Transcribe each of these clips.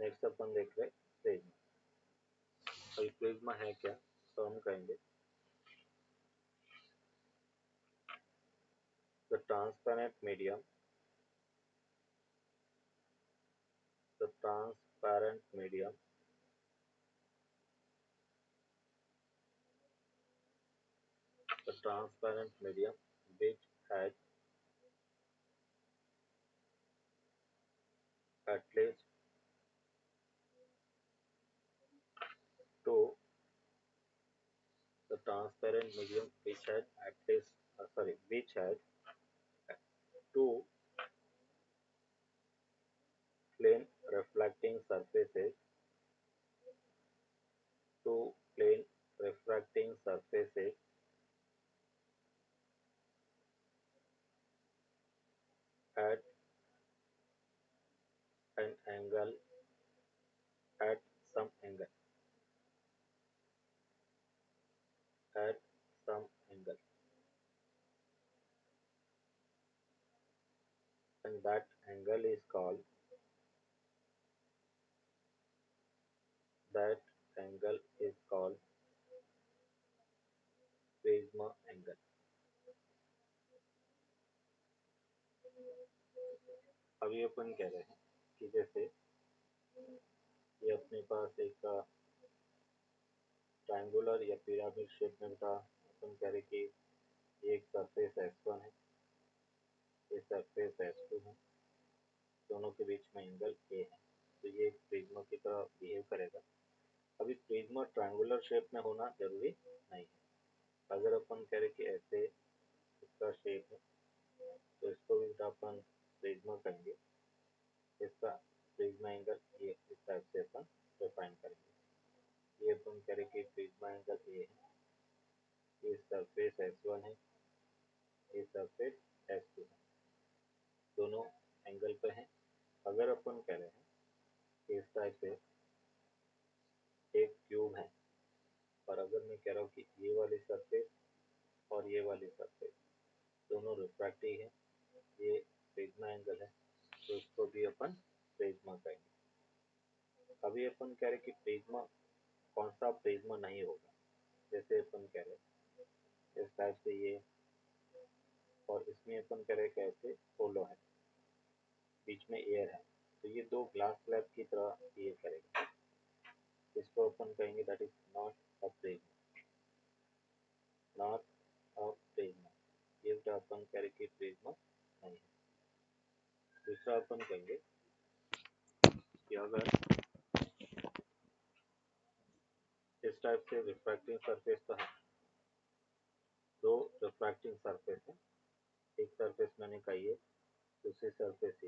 Next अपन देख रहे Prisma. अभी प्रिज्मा है क्या, तो हम कहेंगे the transparent medium, the transparent medium the transparent medium which has at least two the transparent medium which has at least which has two plane reflecting surfaces, two plane refracting surfaces at an angle at some angle at some angle, and that angle is called that angle is called prisma angle. अभी अपन कह रहे हैं कि जैसे ये अपने पास एक triangular या पिरामिड शेप में था, अपन कह रहे कि ये एक सरफेस S1 है, ये सरफेस S2 है, दोनों के बीच में एंगल A है, तो ये एक प्रिज्मा की तरह बिहेव करेगा। अभी प्रिज्मा ट्रायंगुलर शेप में होना जरूरी नहीं है। अगर अपन कह रहे कि ऐसे इसका शेप है, तो इसको भी अपन प्रिज्मा कहेंगे। इसका प्रिज्मा एंगल ये इस टाइप से अपन डिफाइन करेंगे। ये अपन कह रहे कि प्रिज्मा एंगल A है, ये सरफेस S1 है, ये सरफेस S2 है, दोनों एंगल पे हैं। अगर अपन कह रहे हैं कि इस टाइप से एक क्यूब है, और अगर मैं कह रहा हूँ कि ये वाली सरफेस और ये वाली सरफेस दोनों रिफ्रैक्टिव है, ये प्रिज्मा एंगल है, तो इसको भी अपन प्रिज्मा कहेंगे। अभी अपन कह रहे कि प्रिज्मा कौन सा प्रिज्मा नहीं होगा, जैसे अपन कह रहे इस टाइप से ये, और इसमें अपन कह रहे कैसे होलो है, बीच में एयर है, तो ये दो ग्लास स्लैब की तरह बिहेव करेगा। इसको अपन कहेंगे that is not a Prisma, not a Prisma. ये अपन कह रहे कि प्रिज्मा नहीं है। दूसरा अपन कहेंगे कि अगर इस टाइप से रिफ्रैक्टिंग सरफेस तो है, दो रिफ्रैक्टिंग सरफेस है, एक सरफेस मैंने कही है, दूसरी सरफेस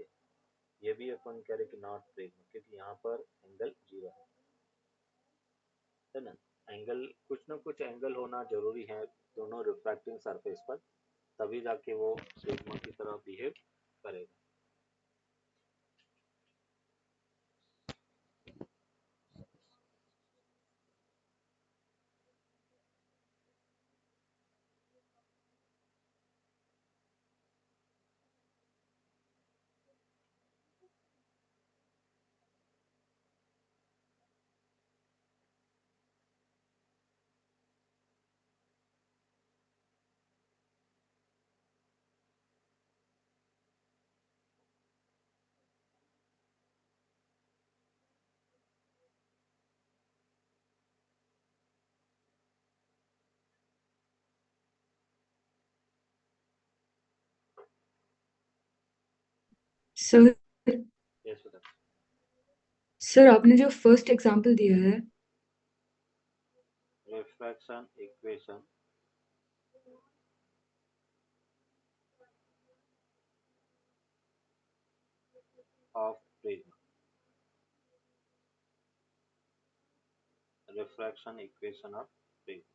ये भी अपन कह रहे कि नॉट प्रिज्मा, क्योंकि यहाँ पर एंगल 0 है ना। एंगल कुछ ना कुछ एंगल होना जरूरी है दोनों रिफ्रैक्टिंग सरफेस पर, तभी जाके वो प्रिज्मा की तरह बिहेव करेगा। सर यस बता। सर आपने जो फर्स्ट एग्जांपल दिया है, refraction equation of prism, refraction equation of Prisma,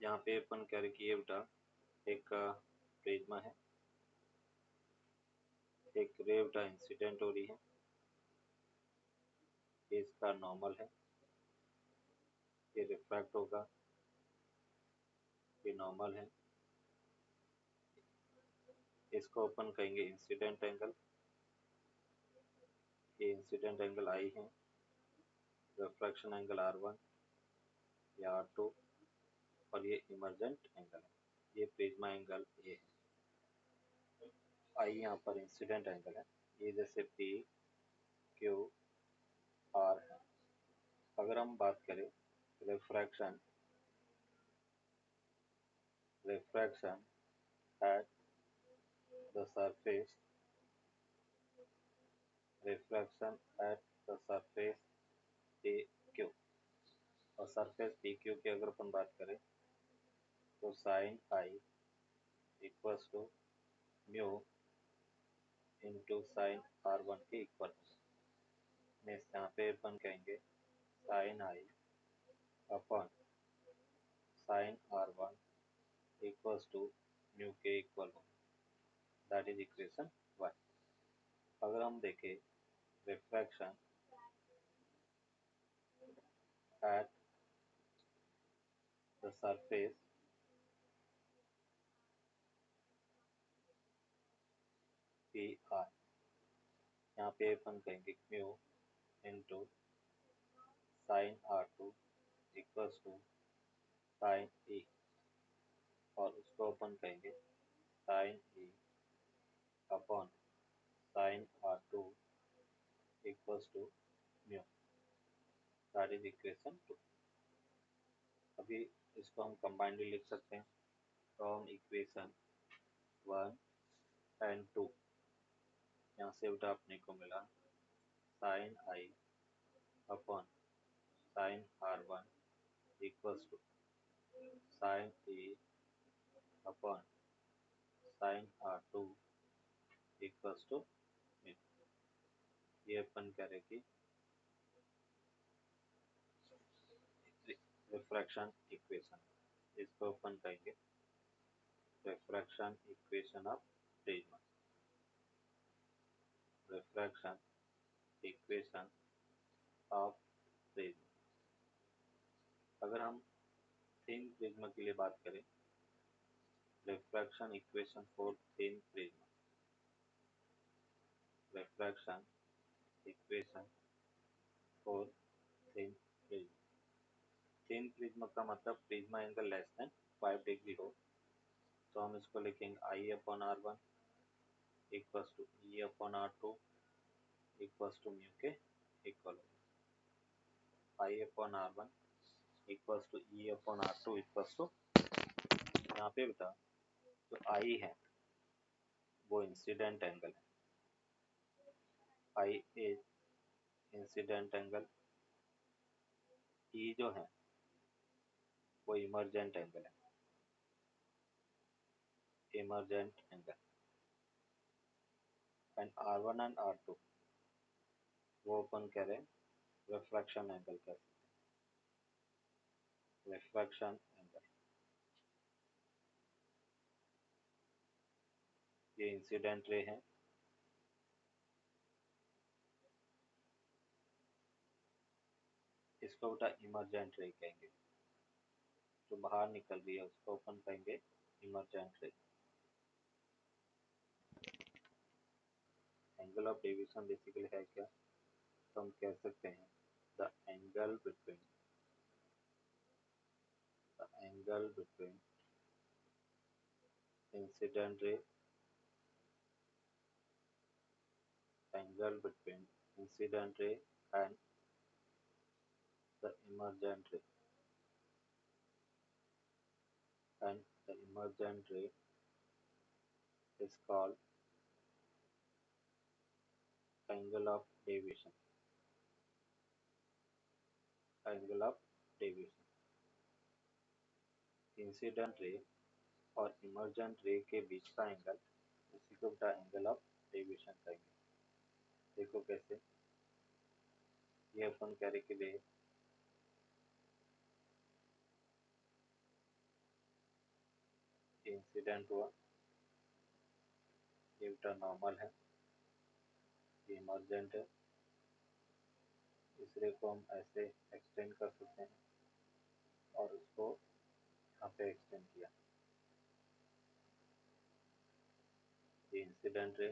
यहाँ पे अपन कह रहे कि ये बेटा एक प्रिज्मा है, एक रे बेटा इंसिडेंट हो रही है, ये इसका नॉर्मल है, ये रिफ्रैक्ट होगा, ये नॉर्मल है, इसको अपन कहेंगे इंसिडेंट एंगल। ये इंसिडेंट एंगल आई है, रिफ्रैक्शन एंगल R1 या R2, और ये इमर्जेंट एंगल है, ये प्रिज्मा एंगल ए है। आई यहाँ पर इंसिडेंट एंगल है, ये जैसे P Q R है। अगर हम बात करें refraction at the surface, refraction at the surface PQ, और सरफेस PQ की अगर अपन बात करें तो sine I equals to mu into sine R1 के इक्वल है। यहाँ पे अपन कहेंगे sine I upon sine R1 equals to mu के इक्वल हो, दैट इज इक्वेशन 1। अगर हम देखें refraction at the surface P R, यहाँ पे अपन कहेंगे mu into sine R2 equals to sine E, और उसको अपन कहेंगे sine E upon sine R2 equals to mu, that is equation 2। अभी इसको हम कंबाइंडली लिख सकते हैं फ्रॉम इक्वेशन 1 एंड 2। यहाँ से उल्टा अपने को मिला sine I upon sine R1 equals to sine E upon sine R2 equals to mu. ये अपन कह रहे कि रिफ्रैक्शन इक्वेशन, इसको अपन कहेंगे refraction equation of prism, refraction equation of prism. अगर हम थिन प्रिज्मा के लिए बात करें, refraction equation for thin prism, refraction equation for thin prism. Thin prism का मतलब prism angle less than 5 degree हो, तो हम इसको लिखेंगे I upon R1 equals to E upon R2 equals to mu के इक्वल हो। I upon R1 equals to E upon R2 equals to, यहाँ पे बता जो आई है वो इंसिडेंट एंगल है, आई इज इंसिडेंट एंगल, ई जो है वो इमर्जेंट एंगल है, emergent angle, and R1 and R2 वो अपन कह रहे हैं रिफ्रैक्शन एंगल कहते हैं, रिफ्रैक्शन एंगल। ये इंसिडेंट रे है, इसको बेटा इमर्जेंट रे कहेंगे, जो बाहर निकल रही है उसको अपन कहेंगे इमर्जेंट रे। एंगल ऑफ डेविएशन बेसिकली है क्या, तो हम कह सकते हैं the angle between incident ray, angle between incident ray and the emergent रे, and the emergent ray is called angle of deviation, angle of deviation। Incident ray और इमर्जेंट रे के बीच का एंगल, उसी को बेटा एंगल ऑफ डेविएशन कहेंगे। देखो कैसे, ये अपन कह रहे कि रे इंसिडेंट हुआ, ये बेटा नॉर्मल है, ये इमर्जेंट है, इस रे को हम ऐसे एक्सटेंड कर सकते हैं और उसको यहाँ पे एक्सटेंड किया, incident ray,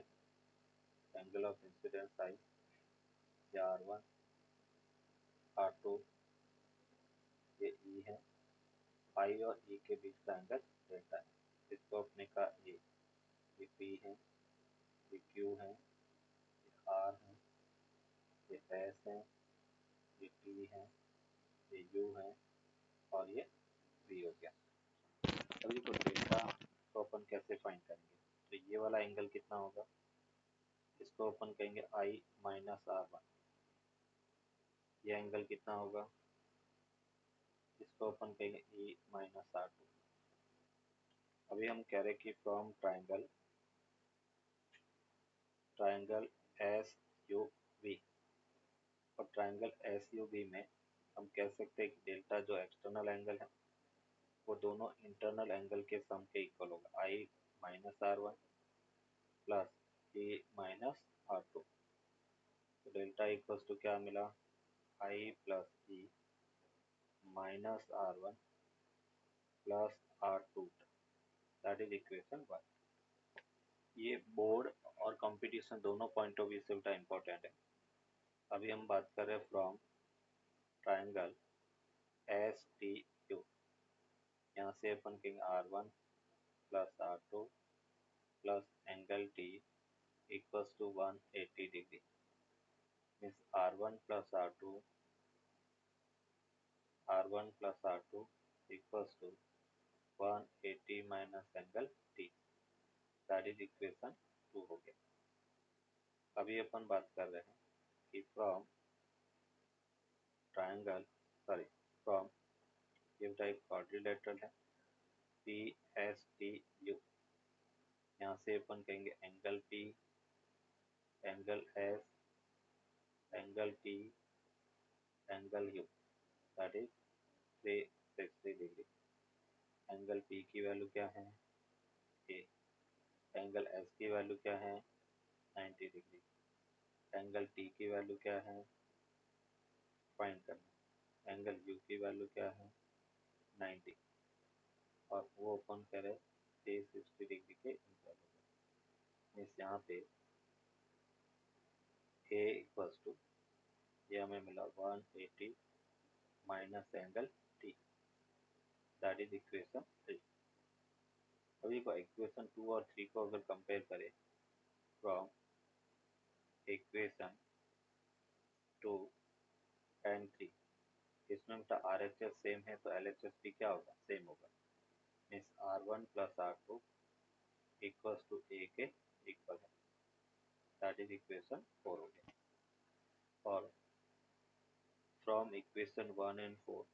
angle of incidence आई, ये R1 R2 ये E है, I और E के बीच का एंगल डेल्टा है। इसको अपने का ये P है, ये Q है, ये R है, ये S है, ये T है, ये U है और ये V हो गया। अभी तो डेल्टा को अपन कैसे फाइंड करेंगे, तो ये वाला एंगल कितना होगा, इसको अपन कहेंगे I माइनस R1। ये एंगल कितना होगा, इसको अपन कहेंगे E माइनस R2। अभी हम कह रहे कि from triangle S U V, और ट्राइंगल एस यू वी में हम कह सकते हैं कि डेल्टा जो एक्सटर्नल एंगल है वो दोनों इंटरनल एंगल के सम के इक्वल होगा, I minus R1 plus E minus R2। तो डेल्टा इक्वल्स टू क्या मिला, I plus E minus R1 plus R2, that is equation 1। ये बोर्ड और कंपटीशन दोनों पॉइंट ऑफ व्यू से उल्टा इम्पोर्टेंट है। अभी हम बात कर रहे हैं from triangle S T U, यहाँ से अपन कहेंगे R1 plus R2 plus angle T equals to 180 degree, means R1 plus R2 equals to 180 minus angle T, that is equation 2 हो गया। अभी अपन बात कर रहे हैं कि फ्रॉम ये टाइप क्वाड्रिलेटरल है पी एस टी यू, यहाँ से अपन कहेंगे angle P, angle S, angle T, angle U, that is 360 degree. Angle P की वैल्यू क्या है, A, एंगल S की वैल्यू क्या है, 90 डिग्री, एंगल T की वैल्यू क्या है, फाइंड करना, एंगल U की वैल्यू क्या है, 90, और वो अपन करें 360 डिग्री के इंटरवल में। इस यहाँ पे A इक्वल्स टू, ये हमें मिला 180 minus angle T, that is equation 3। अभी को इक्वेशन 2 और 3 को अगर कंपेयर करें फ्रॉम इक्वेशन 2 एंड 3, इसमें बेटा RHS सेम है तो LHS भी क्या होगा, सेम होगा, means R1 plus R2 equals to A के इक्वल है, दैट इज इक्वेशन 4 हो गया। और फ्रॉम इक्वेशन 1 एंड 4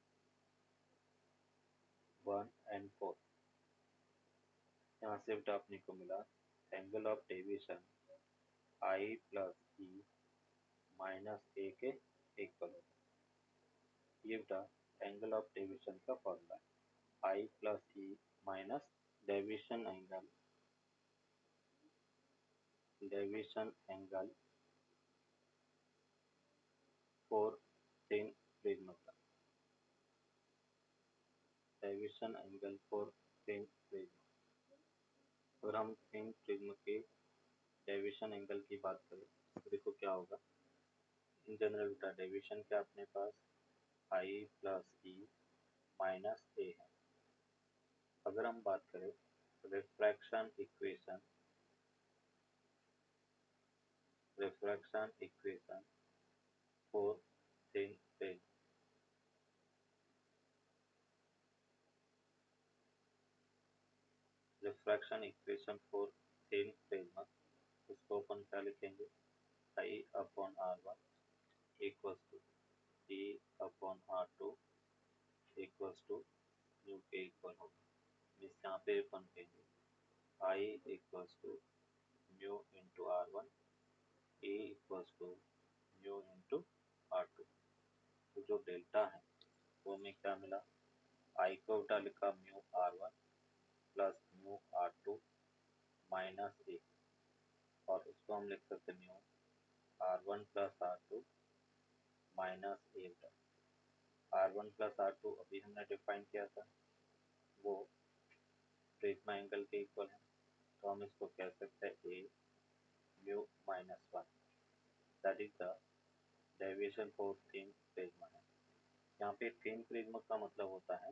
यहाँ से बेटा अपने को मिला angle of deviation I plus E minus A के इक्वल होगा। ये बेटा एंगल ऑफ डेविएशन का फॉर्मूला है, I plus E minus deviation angle for thin prism का, deviation angle for thin prism. अगर हम थिन प्रिज्म के डेविएशन एंगल की बात करें तो देखो क्या होगा, इन जनरल बेटा डेविएशन क्या अपने पास I plus E minus A है। अगर हम बात करें refraction equation for thin prism, refraction equation for thin prism, उसको अपन क्या लिखेंगे, I upon R1 equals to E upon R2 equals to mu के इक्वल होगा। इस यहाँ पे अपन कहेंगे I equals to mu into R1, E equals to mu into R2। तो जो डेल्टा है वो हमें क्या मिला, I को उल्टा लिखा mu R1 plus mu R2 minus A, और उसको हम लिख सकते mu R1 plus R2 minus A। R1 plus R2 अभी हमने डिफाइन किया था, वो प्रिज्मा एंगल के इक्वल है, तो हम इसको कह सकते हैं A mu -1, that is the deviation for thin Prisma है। यहाँ पे थिन प्रिज्मा का मतलब होता है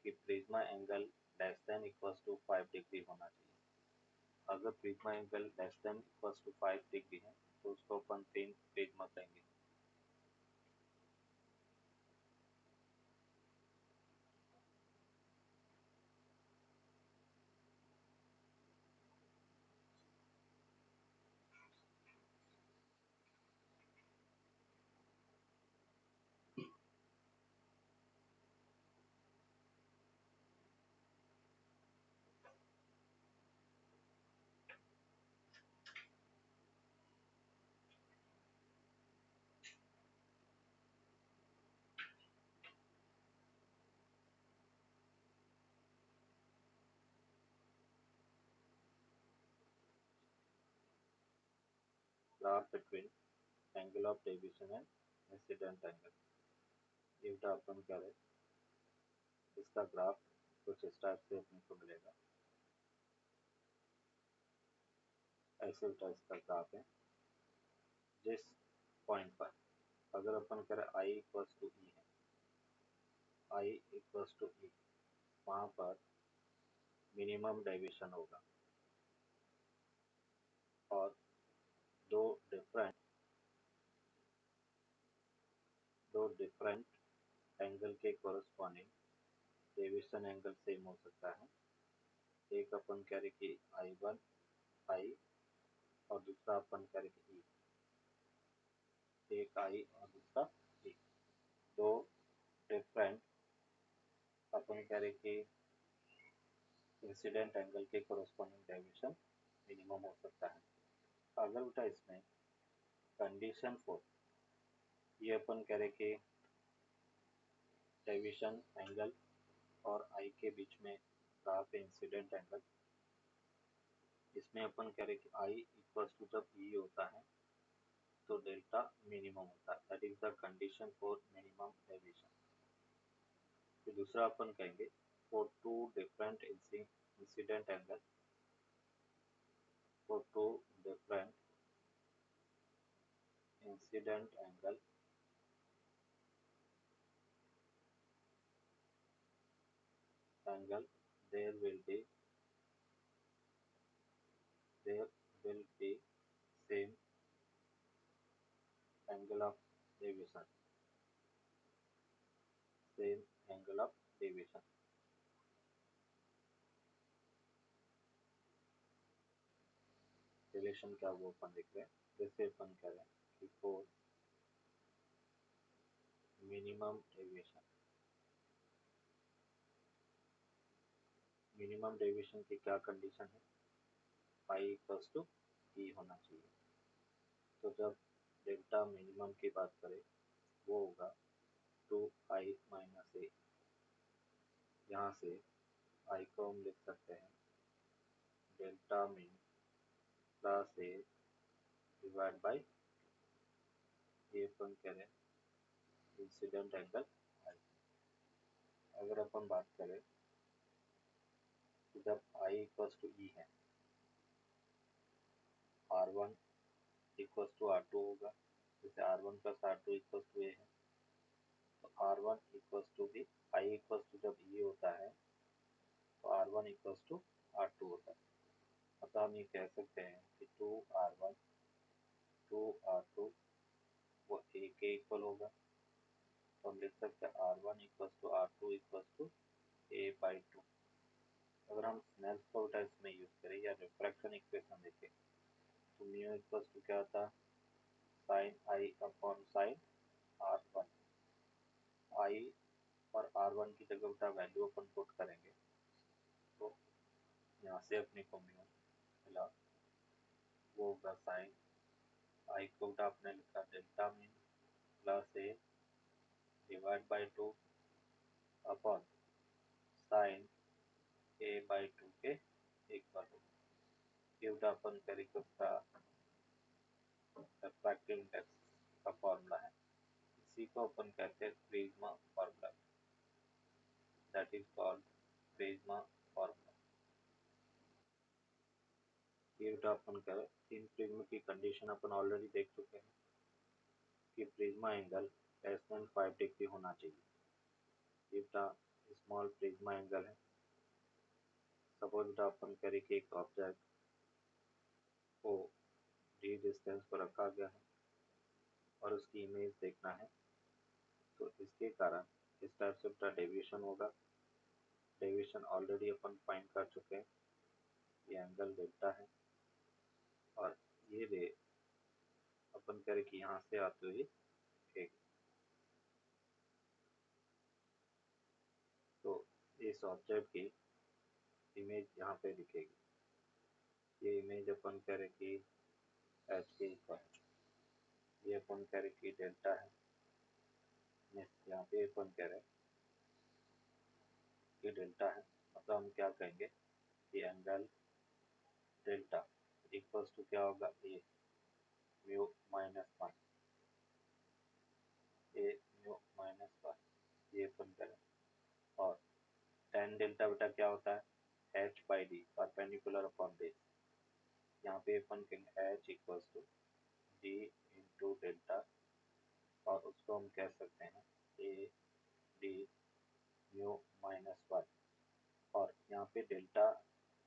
कि prism angle less than equals to 5 degree होना चाहिए। अगर prism angle less than equals to 5 degree है तो उसको अपन थिन प्रिज्मा कहेंगे। Graph between angle of deviation and incident angle, ये उल्टा अपन करें इसका ग्राफ कुछ इस टाइप से अपने को मिलेगा। ऐसे उल्टा इसका ग्राफ है। जिस पॉइंट पर अगर अपन करें आई इक्वल्स टू ई है, आई इक्वल्स टू ई, वहाँ पर मिनिमम डेविएशन होगा और दो डिफरेंट एंगल के कोरस्पॉन्डिंग डेविएशन एंगल सेम हो सकता है। एक अपन कह रहे कि I1 आई और दूसरा अपन कह रहे कि ई, एक आई और दूसरा ई, दो डिफरेंट अपन कह रहे कि इंसिडेंट एंगल के कोरस्पॉन्डिंग डेविएशन मिनिमम हो सकता है। अगर उल्टा इसमें कंडीशन 4, ये अपन कह रहे कि डेविएशन एंगल और आई के बीच में ग्राफ इंसिडेंट एंगल, इसमें अपन कह रहे कि आई इक्वल्स टू जब ई होता है तो डेल्टा मिनिमम होता है, that is the condition for minimum deviation. फिर दूसरा अपन कहेंगे for two different incident angle, for two different incident angle there will be same angle of deviation, same angle of deviation। Relation क्या वो अपन लिख रहे हैं, जैसे अपन कह रहे हैं कि for minimum deviation, minimum deviation की क्या कंडीशन है, पाई इक्वल्स टू ई होना चाहिए। तो जब डेल्टा मिनिमम की बात करें वो होगा 2i - a, यहाँ से आई को हम लिख सकते हैं डेल्टा मिन प्लस ए डिवाइड बाई ये अपन करें इंसिडेंट एंगल आई। अगर अपन बात करें कि जब आई इक्वल्स टू ई है, R1 इक्वल्स टू R2 होगा, जैसे R1 plus R2 equals to ए है, तो R1 इक्वल्स टू भी आई इक्वल्स टू जब ई होता है तो R1 इक्वल्स टू R2 होता है। अतः हम ये कह सकते हैं कि 2R2 वो ए के इक्वल होगा, तो हम लिख सकते हैं R1 equals to R2 equals to a/2। अगर हम स्नेल्स का टेस्ट में यूज करें या रिफ्रैक्शन इक्वेशन देखें तो म्यू इक्वल्स टू क्या आता है, sign I upon sine R1। आई और R1 की जगह उल्टा वैल्यू अपन पुट करेंगे तो यहाँ से अपने को म्यू मिला, वो होगा साइन आई को उल्टा आपने लिखा delta mean plus A divide by 2 upon sine a/2 के इक्वल हो। ये उल्टा अपन करेंगे उसका रिफ्रैक्टिव इंडेक्स का फॉर्मूला है, इसी को अपन कहते हैं Prisma formula, that is called Prisma formula. ये बेटा अपन करें इन प्रिज्म की कंडीशन अपन ऑलरेडी देख चुके हैं कि prism angle less than 5 degree होना चाहिए। बेटा स्मॉल प्रिज्मा एंगल है। सपोज बेटा अपन करें कि एक ऑब्जेक्ट को डी डिस्टेंस पर रखा गया है और उसकी इमेज देखना है, तो इसके कारण इस टाइप से बेटा डेविएशन होगा। डेविएशन ऑलरेडी अपन फाइंड कर चुके हैं, ये एंगल डेल्टा है और ये रे अपन करें कि यहाँ से आते हुए एक, तो इस ऑब्जेक्ट की इमेज यहाँ पे दिखेगी। ये इमेज अपन करें कि एच के इक्वल, ये अपन करें कि डेल्टा है। नेक्स्ट यहाँ पे अपन करें कि डेल्टा है, मतलब हम क्या कहेंगे कि एंगल डेल्टा इक्वल्स टू क्या होगा, ए म्यू माइनस वन, ए म्यू माइनस वन, ये अपन करें। और tan डेल्टा बेटा क्या होता है, H by D perpendicular upon base. यहाँ पे अपन कहेंगे H equals to D into delta, और उसको हम कह सकते हैं A D mu minus one. और यहाँ पे डेल्टा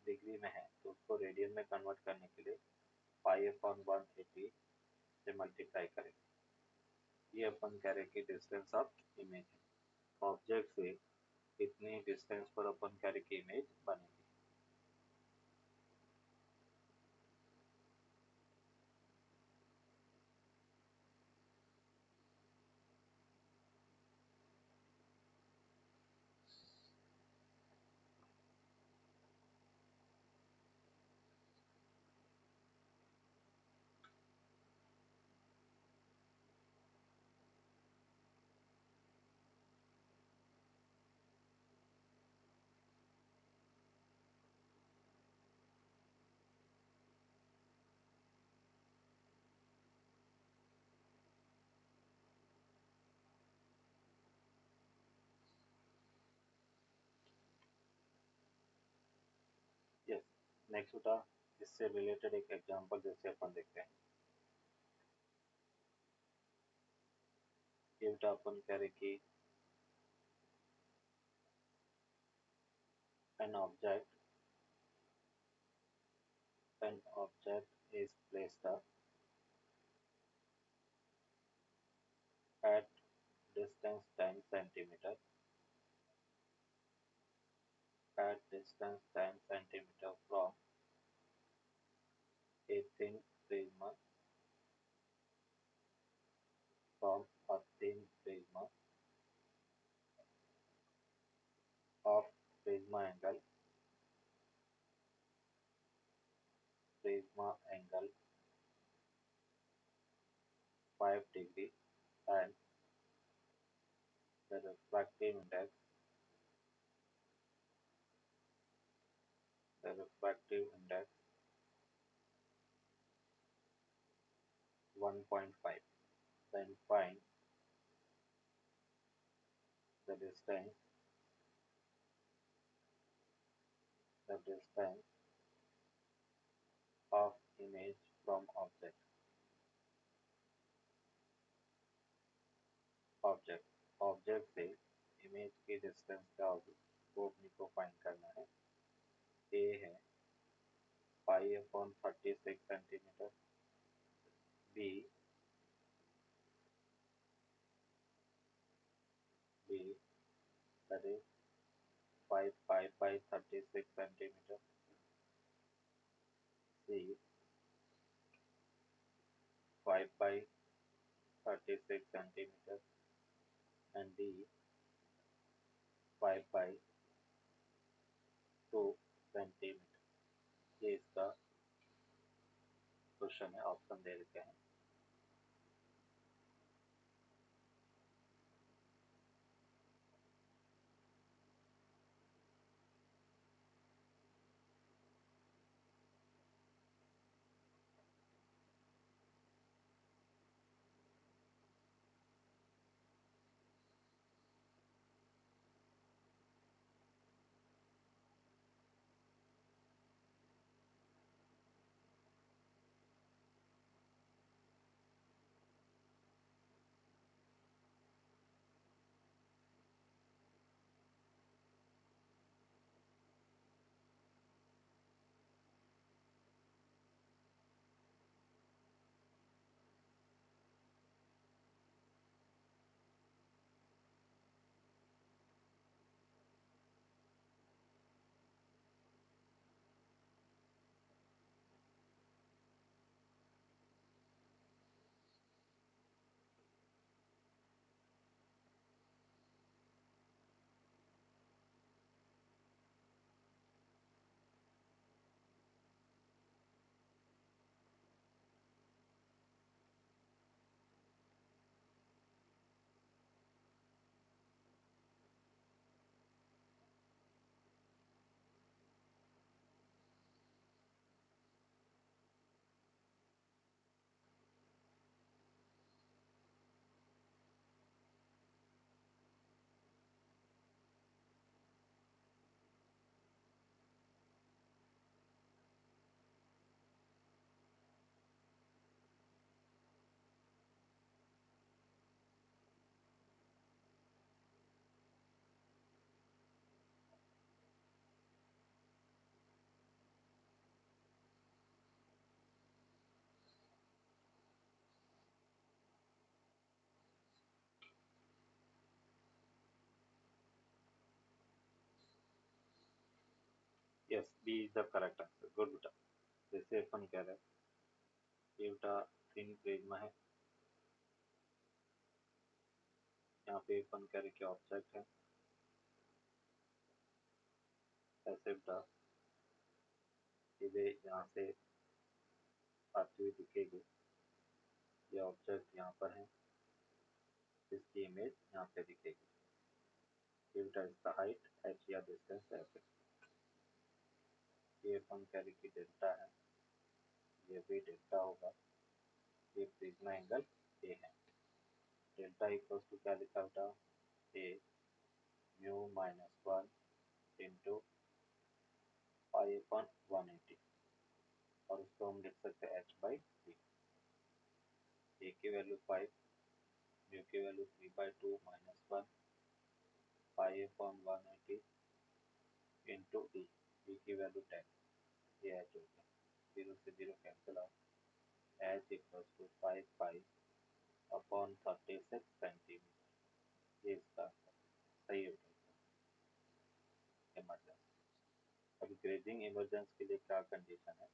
डिग्री में है तो उसको रेडियन में कन्वर्ट करने के लिए पाई अपॉन 180 से मल्टीप्लाई करेंगे। ये अपन कह रहे कि डिस्टेंस ऑफ इमेज है। ऑब्जेक्ट से कितनी डिस्टेंस पर अपन कह रहे कि इमेज बनेगी। यस, नेक्स्ट बेटा इससे रिलेटेड एक एग्जांपल जैसे अपन देखते हैं। ये बेटा अपन कह रहे कि an object an object is placed at distance 10 centimeter from a thin prism from a thin prism of prisma angle 5 degree and the refractive index 1.5, then find the distance of image from object से image की distance क्या होगी वो अपने को find करना है। A है pi upon 36 centimetre, B B that is 5 pi by 36 centimetre, C 5 by 36 centimetre and D 5 by 2 centimetre. ये इसका क्वेश्चन है, ऑप्शन दे देते हैं। Yes, B is the correct answer, good बेटा। जैसे अपन कह रहे हैं ये बेटा थिन प्रिज्मा है, यहाँ पे अपन कह रहे कि ऑब्जेक्ट है, ऐसे बेटा सीधे यहाँ से आती हुई दिखेगी, ये ऑब्जेक्ट यहाँ पर है, इसकी इमेज यहाँ पे दिखेगी। ये बेटा इसका हाइट h या डिस्टेंस f है, ये अपन कह रहे कि डेल्टा है, ये भी डेल्टा होगा, ये प्रिज्मा एंगल ए है। डेल्टा इक्वल्स टू क्या लिखा बेटा, ए म्यू माइनस 1 इंटू पाई अपन 180, और उसको हम लिख सकते हैं h/3। ए की वैल्यू 5, म्यू की वैल्यू 3/2 माइनस 1 पाई अपन 180 इंटू डी, डी की वैल्यू 10, ये h हो गया, 0 से 0 cancel out, h equals to 5 pi upon 36 centimetre, ये इसका सही हो जाएगा। इमरजेंसी, अभी ग्रेजिंग इमरजेंसी के लिए क्या कंडीशन है,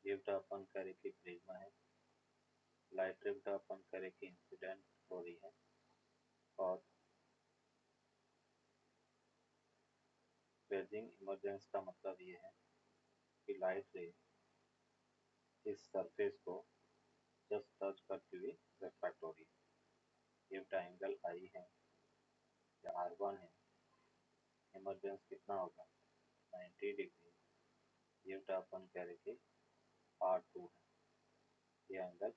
ये बेटा अपन करे कि प्रिज्मा है, लाइट रे बेटा अपन करे कि इंसिडेंट हो रही है, और ग्रेजिंग इमरजेंसी का मतलब ये है कि लाइट रे इस सरफेस को जस्ट टच करते हुए रिफ्रैक्ट हो रही है। ये बेटा एंगल आई है या R1 है, इमरजेंस कितना होगा 90 डिग्री, ये बेटा अपन कह रहे कि R2 है, ये एंगल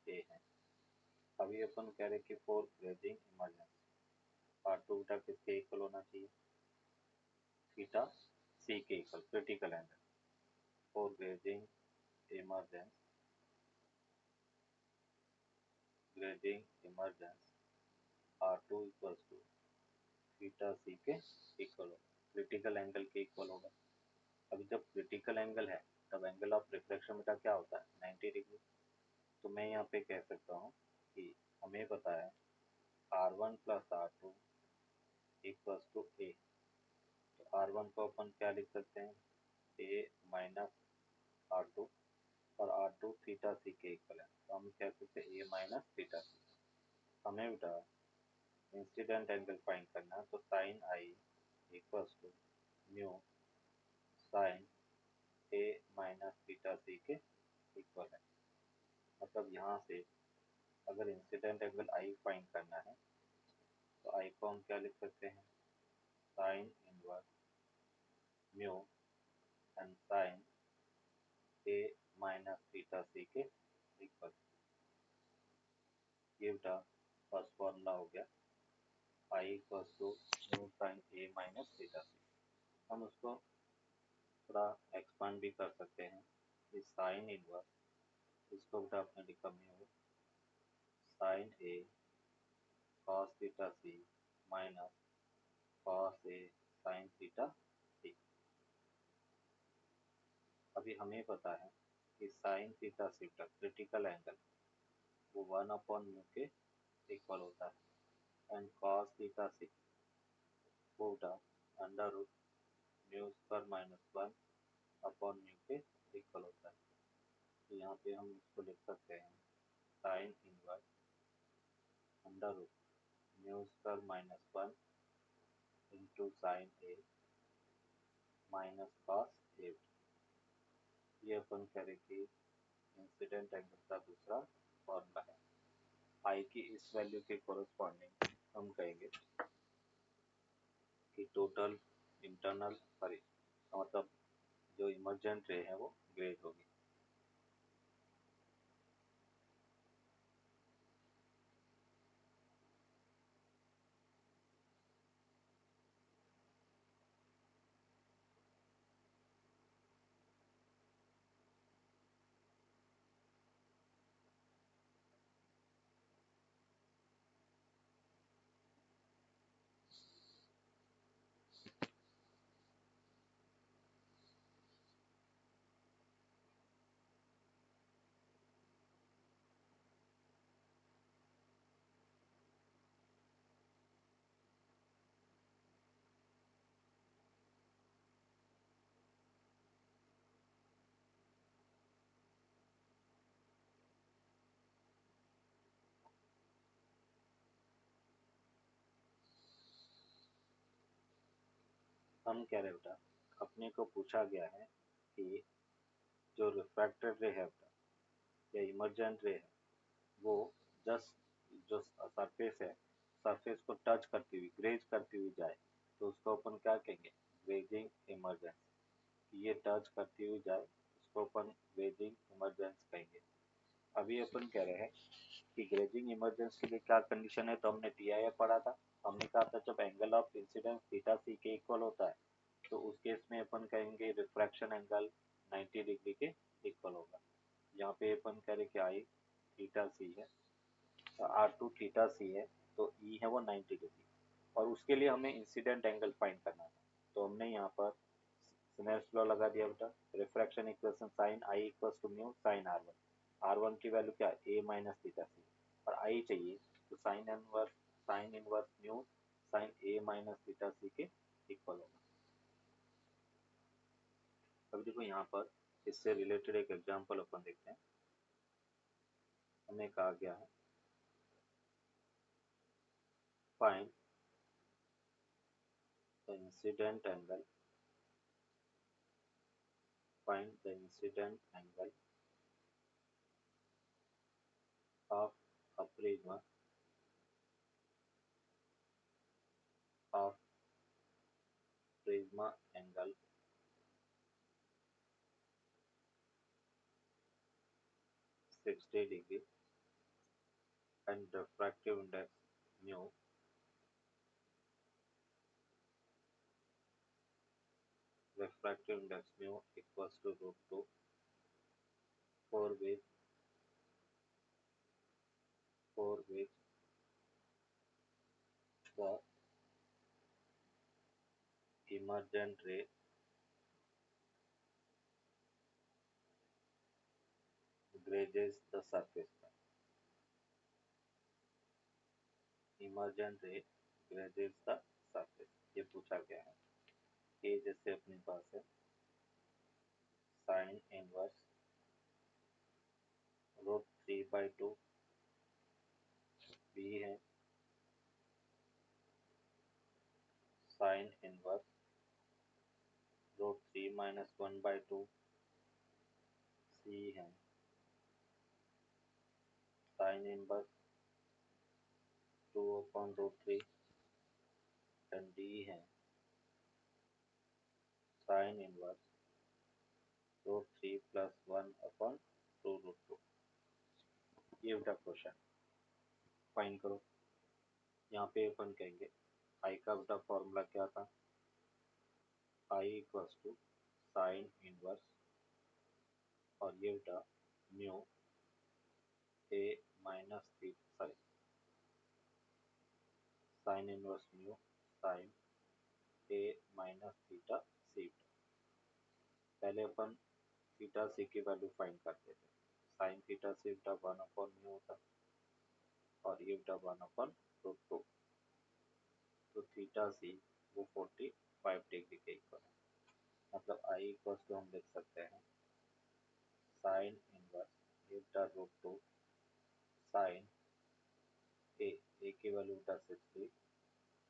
ए है। अभी अपन कह रहे कि फॉर ग्रेजिंग इमरजेंसी R2 बेटा किसके इक्वल होना चाहिए, थीटा सी के equal, critical angle for grazing emergence, grazing emergence R2 equals to theta C के इक्वल होगा, क्रिटिकल एंगल के इक्वल होगा। अभी जब क्रिटिकल एंगल है तब एंगल ऑफ रिफ्लेक्शन बेटा क्या होता है 90 डिग्री, तो मैं यहाँ पे कह सकता हूँ कि हमें पता है R1 plus R2 equals to ए, तो R1 को अपन क्या लिख सकते हैं ए माइनस R2, और R2 थीटा सी के इक्वल है, तो हम कह सकते हैं ए माइनस थीटा सी। हमें बेटा इंसिडेंट एंगल फाइंड करना है, तो sine I equals to mu sine A minus theta C के इक्वल है। मतलब यहाँ से अगर इंसिडेंट एंगल आई फाइंड करना है तो आई को हम क्या लिख सकते हैं sine inverse mu and sine A minus theta C के इक्वल। ये बेटा फर्स्ट फॉर्मूला हो गया, I equals to mu sine A minus theta C. हम उसको थोड़ा एक्सपांड भी कर सकते हैं, इस साइन इनवर्स इसको बेटा अपने लिखा म्यू साइन ए कॉस थीटा सी माइनस कॉस ए साइन थीटा सी। अभी हमें पता है कि साइन थीटा सी का क्रिटिकल एंगल वो 1/म्यू के इक्वल होता है, एंड कॉस थीटा सी वो बेटा under root mu square minus 1/म्यू के इक्वल होता है। तो यहाँ पे हम इसको लिख सकते हैं sine inverse under root mu square minus 1 into sine A minus cos A. ये अपन करें कि इंसिडेंट एंगल का दूसरा फॉर्मूला है। आई की इस वैल्यू के कोरस्पॉन्डिंग हम कहेंगे कि टोटल इंटरनल सॉरी मतलब जो इमर्जेंट रे है वो ग्रेज होगी। हम कह रहे बेटा, अपने को पूछा गया है कि जो रिफ्रैक्टेड रे है बेटा या इमर्जेंट रे है, वो जस्ट जो सरफेस है, सरफेस को टच करती हुई, ग्रेज करती हुई जाए, तो उसको अपन क्या कहेंगे? Grazing emergence. ये टच करती हुई जाए, उसको अपन ग्रेजिंग इमर्जेंस कहेंगे। अभी अपन कह रहे हैं कि ग्रेजिंग इमरजेंस के लिए क्या कंडीशन है, तो हमने टीआईए पढ़ा था। हमने कहा था जब angle of incidence theta C के इक्वल होता है, तो उस केस में अपन कहेंगे रिफ्रैक्शन एंगल 90 डिग्री के इक्वल होगा। यहाँ पे अपन कह रहे कि आई थीटा सी है, R2 थीटा सी है, तो ई है वो 90 डिग्री, और उसके लिए हमें इंसिडेंट एंगल फाइंड करना था। तो हमने यहाँ पर स्नेल्स लॉ लगा दिया बेटा, refraction equation sine I equals to mu sine R one की वैल्यू क्या है? ए माइनस थीटा सी, और आई चाहिए, तो sign inverse mu sine A minus theta C के इक्वल होगा। अब देखो यहाँ पर इससे रिलेटेड एक एग्जांपल अपन देखते हैं। हमें कहा गया है find the incident angle, find the incident angle of a prism of prisma angle 60 degree and refractive index mu equals to root 2 for which the emergent ray grazes the surface पर। emergent ray grazes the surface, ये पूछा गया है। ए जैसे अपने पास है sine inverse √3/2, B है sine inverse √3 - 1/2, सी है साइन इनवर्स 2/√3, एंड डी है साइन इनवर्स √3 + 1/2√2। ये बेटा क्वेश्चन फाइंड करो। यहाँ पे अपन कहेंगे आई का बेटा फॉर्मूला क्या था? I equals to sine inverse, और ये बेटा म्यू ए माइनस थी, sorry, sine inverse mu sine A minus theta C. पहले अपन थीटा सी की वैल्यू फाइंड करते थे। साइन थीटा सी बेटा 1/म्यू होता, और ये बेटा 1/√2। तो थीटा सी वो 45 डिग्री के इक्वल है। मतलब आई इक्वल्स टू हम लिख सकते हैं साइन इनवर्स ये बेटा √2 साइन ए की वैल्यू बेटा 60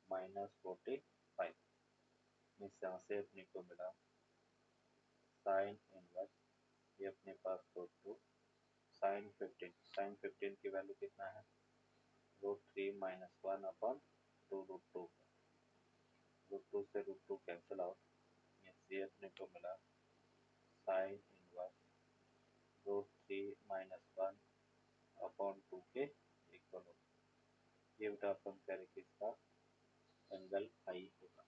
-45। इस यहाँ से अपने को मिला साइन इनवर्स, ये अपने पास √2 साइन 15 की वैल्यू कितना है? √3 - 1/√2। √2 से √2 कैंसिल आउट, ये अपने को मिला साइन इनवर्स √3 - 1/2 के इक्वल होगा। ये बेटा अपन करें किसका? एंगल आई होगा।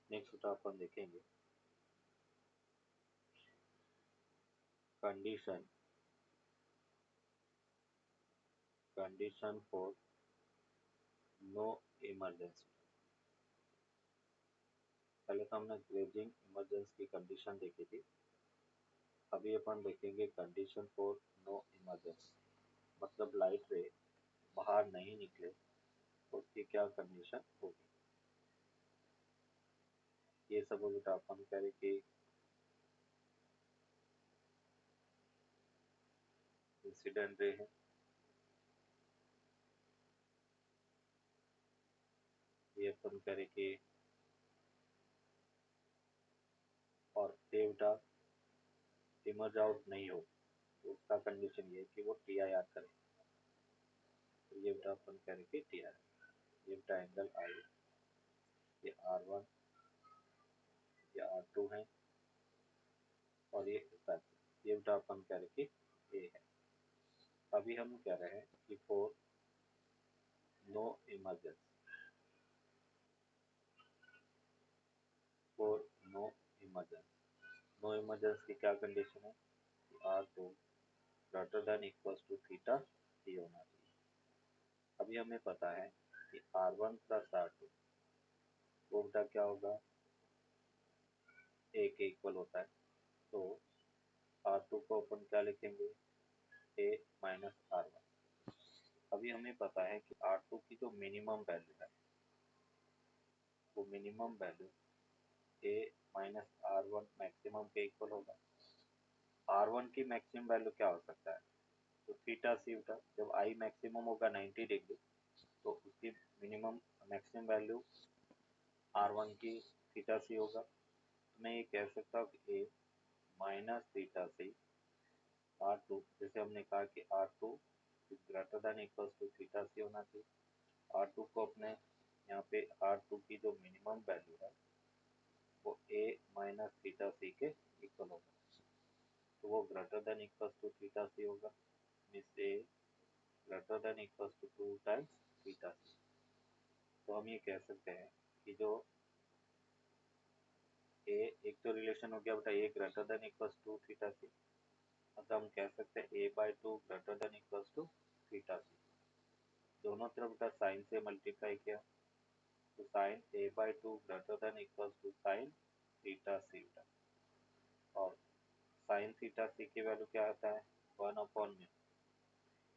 नेक्स्ट बेटा अपन देखेंगे condition condition for no emergency. पहले तो हमने ग्रेजिंग इमरजेंसी की कंडीशन देखी थी, अभी अपन देखेंगे कंडीशन फॉर नो इमरजेंसी। मतलब लाइट रे बाहर नहीं निकले तो उसकी क्या कंडीशन होगी। ये सब बेटा अपन करें कि इंसिडेंट रे है, ये अपन करें कि और डेटा इमर्ज आउट नहीं हो तो उसका कंडीशन ये है कि वो टी आई आर करे। तो ये बेटा अपन करें कि टी आर, ये बेटा एंगल आई, ये आर वन, ये आर टू है और ये बेटा अपन कह रहे कि ए है। अभी हम कह रहे हैं कि for no emergence, for no emergence, no emergence की क्या कंडीशन है कि R two greater than equals to theta C होना चाहिए। अभी हमें पता है कि R one plus R two वो बेटा क्या होगा, ए के इक्वल होता है। तो आर टू को अपन क्या लिखेंगे, ए माइनस आर वन। अभी हमें पता है कि आर टू की जो मिनिमम वैल्यू है वो minimum value A minus R one maximum के इक्वल होगा। आर वन की मैक्सिमम वैल्यू क्या हो सकता है, तो थीटा सी बेटा, जब आई मैक्सिमम होगा 90 डिग्री तो उसकी minimum maximum value R one की थीटा सी होगा। तो मैं ये कह सकता हूँ कि A minus theta C R two, जैसे हमने कहा कि R two greater than equals to theta C होना चाहिए। आर टू को अपने यहाँ पे आर टू की जो मिनिमम वैल्यू है वो ए माइनस थीटा सी के इक्वल होगा। तो वो greater than equals to theta C होगा, means A greater than equals to 2 times theta C. तो हम ये कह सकते हैं कि जो ए, एक तो रिलेशन हो गया बेटा A greater than equals to theta C, मतलब हम कह सकते हैं A by two greater than equals to theta C. दोनों तरफ बेटा साइन से मल्टीप्लाई किया तो sine A by two greater than equals to sine theta C बेटा, और साइन थीटा सी की वैल्यू क्या आता है 1 अपॉन म्यू।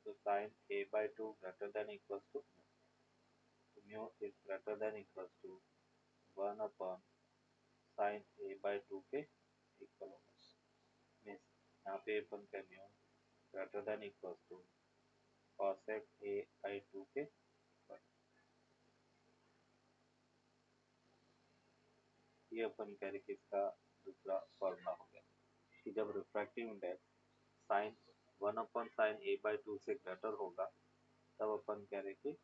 तो sine A by two greater than equals to, तो mu is greater than equals to 1 upon sine A by two के equal होगा। मीन्स यहाँ पे अपन का mu greater than equals to cosec A by two के equal. ये अपन कह रहे कि इसका दूसरा फॉर्मूला हो गया कि जब refractive index sine 1 upon sine A by two से ग्रेटर होगा तब अपन कह रहे कि